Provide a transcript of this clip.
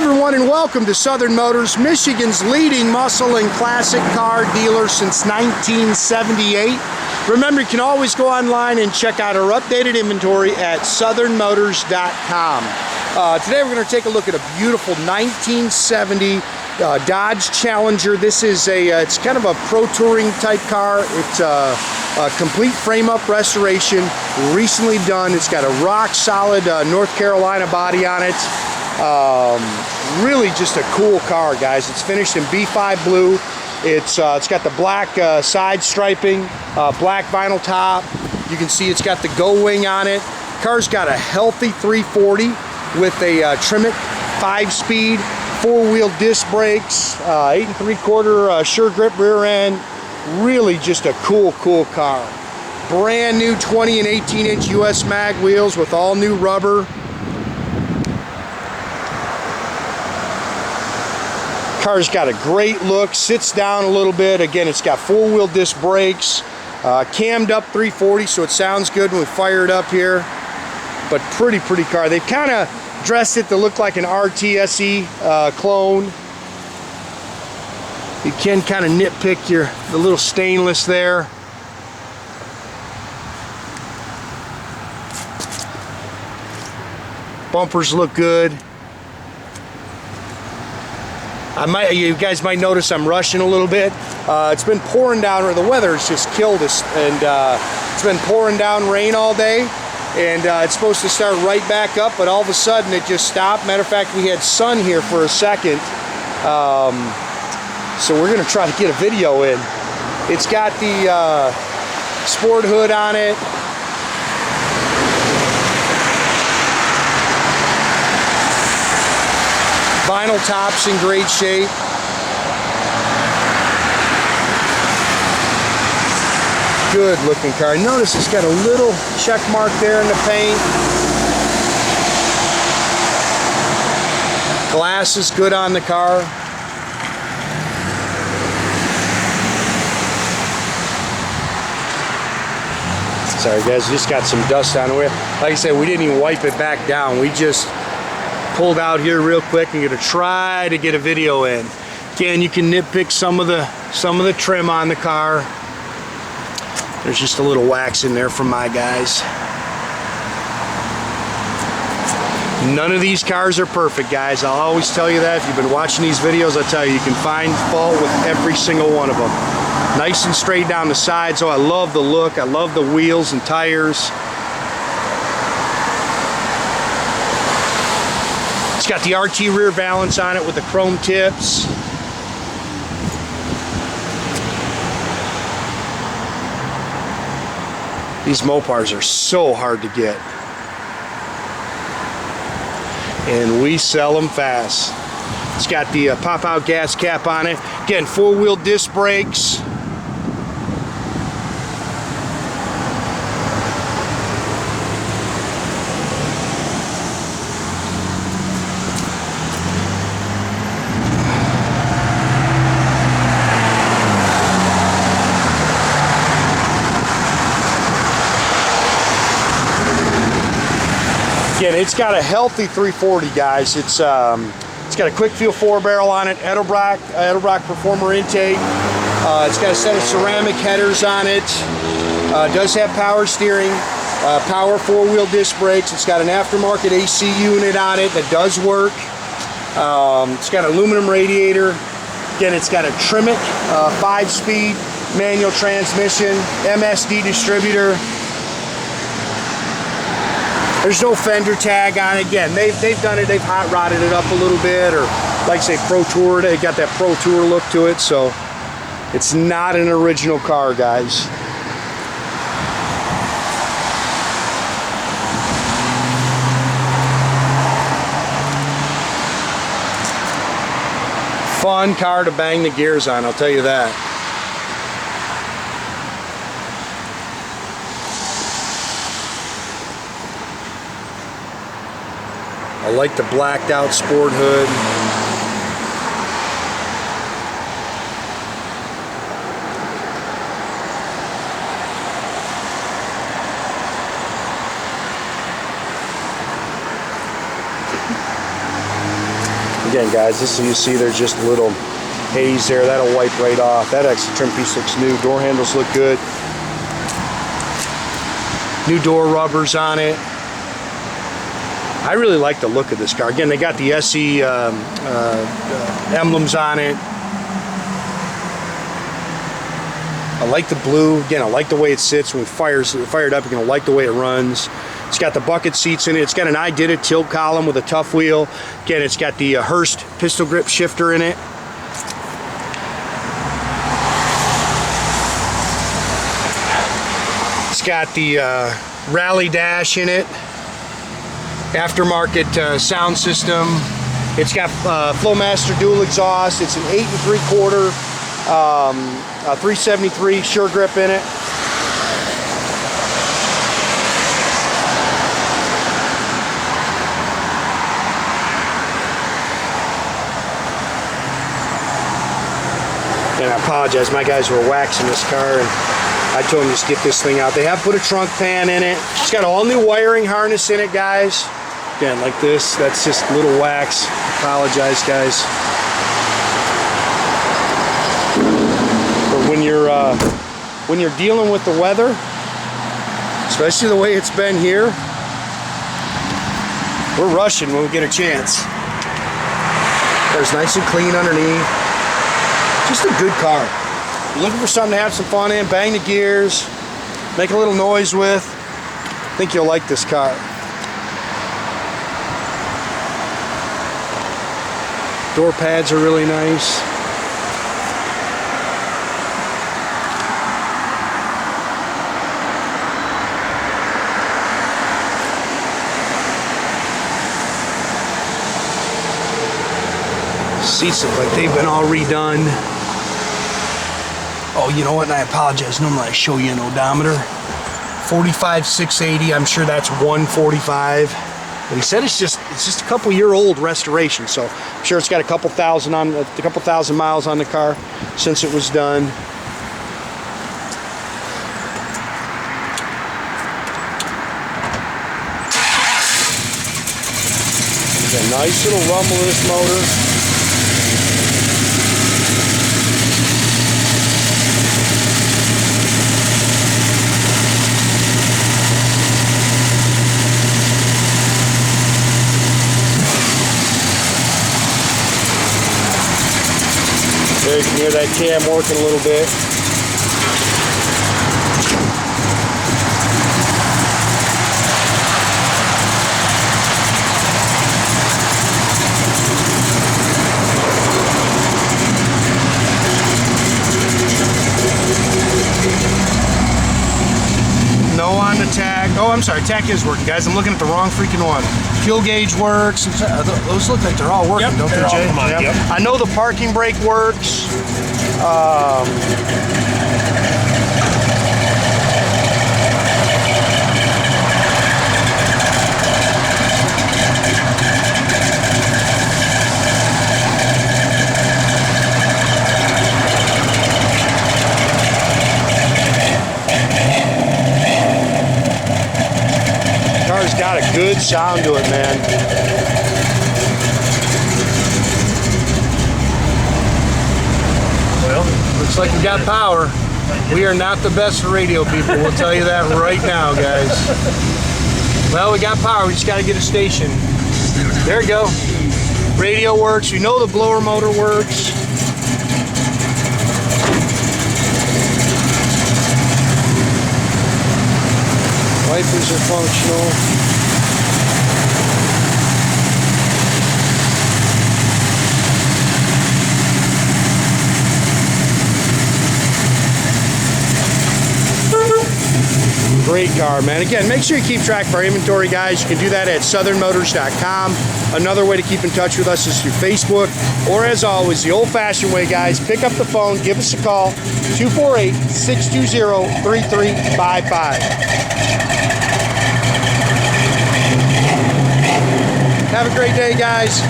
everyone, and welcome to Southern Motors, Michigan's leading muscle and classic car dealer since 1978. Remember, you can always go online and check out our updated inventory at southernmotors.com. Today we're going to take a look at a beautiful 1970 Dodge Challenger. This is it's kind of a pro touring type car. It's a complete frame-up restoration, recently done. It's got a rock-solid North Carolina body on it. Really just a cool car, guys. It's finished in B5 blue. It's got the black side striping, black vinyl top. You can see it's got the go wing on it. Car's got a healthy 340 with a Tremec 5-speed, 4-wheel disc brakes, 8 3/4 sure grip rear end. Really just a cool car. Brand new 20 and 18-inch US mag wheels with all new rubber. Car's got a great look, sits down a little bit. Again, it's got 4-wheel disc brakes, cammed up 340, so it sounds good when we fire it up here. But pretty car. They've kind of dressed it to look like an RTSE clone. You can kind of nitpick the little stainless there. Bumpers look good. You guys might notice I'm rushing a little bit. It's been pouring down, or the weather has just killed us, and it's been pouring down rain all day, and it's supposed to start right back up, but all of a sudden it just stopped. Matter of fact, we had sun here for a second, so we're gonna try to get a video in. It's got the sport hood on it. Vinyl top's in great shape. Good looking car. Notice it's got a little check mark there in the paint. Glass is good on the car. Sorry guys, just got some dust on the way. Like I said, we didn't even wipe it back down. We just pulled out here real quick and gonna try to get a video in. Again, you can nitpick some of the trim on the car. There's just a little wax in there from my guys. None of these cars are perfect, guys. I'll always tell you that. If you've been watching these videos, I'll tell you, you can find fault with every single one of them. Nice and straight down the sides. Oh, I love the look. I love the wheels and tires. It's got the RT rear valence on it with the chrome tips. These Mopars are so hard to get, and we sell them fast. It's got the pop-out gas cap on it. Again, 4-wheel disc brakes. Again, it's got a healthy 340, guys. It's got a quick feel 4-barrel on it, Edelbrock Performer intake. It's got a set of ceramic headers on it. Does have power steering, power 4-wheel disc brakes. It's got an aftermarket AC unit on it that does work. It's got an aluminum radiator. Again, it's got a Tremec 5-speed manual transmission, MSD distributor. There's no fender tag on it. Again, they've done it. They've hot rodded it up a little bit, or like I say, pro toured. They got that pro tour look to it. So it's not an original car, guys. Fun car to bang the gears on, I'll tell you that. I like the blacked out sport hood. Again, guys, this is, you see there's just a little haze there. That'll wipe right off. That extra trim piece looks new. Door handles look good. New door rubbers on it. I really like the look of this car. Again, they got the SE emblems on it. I like the blue. Again, I like the way it sits. When it fires fired up, you're gonna like the way it runs. It's got the bucket seats in it. It's got an Ididit tilt column with a Tuff wheel. Again, it's got the Hurst Pistol Grip shifter in it. It's got the rally dash in it. Aftermarket sound system. It's got Flowmaster dual exhaust. It's an 8 3/4 373 sure grip in it. And I apologize, my guys were waxing this car and I told them just get this thing out. They have put a trunk pan in it. It's got all new wiring harness in it, guys. Again, like this, that's just a little wax. Apologize, guys. But when you're dealing with the weather, especially the way it's been here, we're rushing when we get a chance. There's nice and clean underneath. Just a good car. You're looking for something to have some fun in, bang the gears, make a little noise with. I think you'll like this car. Door pads are really nice. Seats look like they've been all redone. Oh, you know what? And I apologize. Normally I show you an odometer. 45,680. I'm sure that's 145. But he said it's just a couple-year-old restoration, so I'm sure it's got a couple thousand miles on the car since it was done. There's a nice little rumble of this motor. There you can hear that cam working a little bit. No on the tach. Oh, I'm sorry, tach is working, guys. I'm looking at the wrong freaking one. Fuel gauge works. Those look like they're all working, yep, don't they, Jay? Yep. I know the parking brake works. Car's got a good sound to it, man. Well, looks like we got power. We are not the best radio people, we'll tell you that right now, guys. Well, we got power, we just got to get a station. There we go. Radio works, we know the blower motor works. Wipers are functional. Great car, man. Again, make sure you keep track of our inventory, guys. You can do that at southernmotors.com. Another way to keep in touch with us is through Facebook, or as always, the old-fashioned way, guys. Pick up the phone, give us a call, 248-620-3355. Have a great day, guys.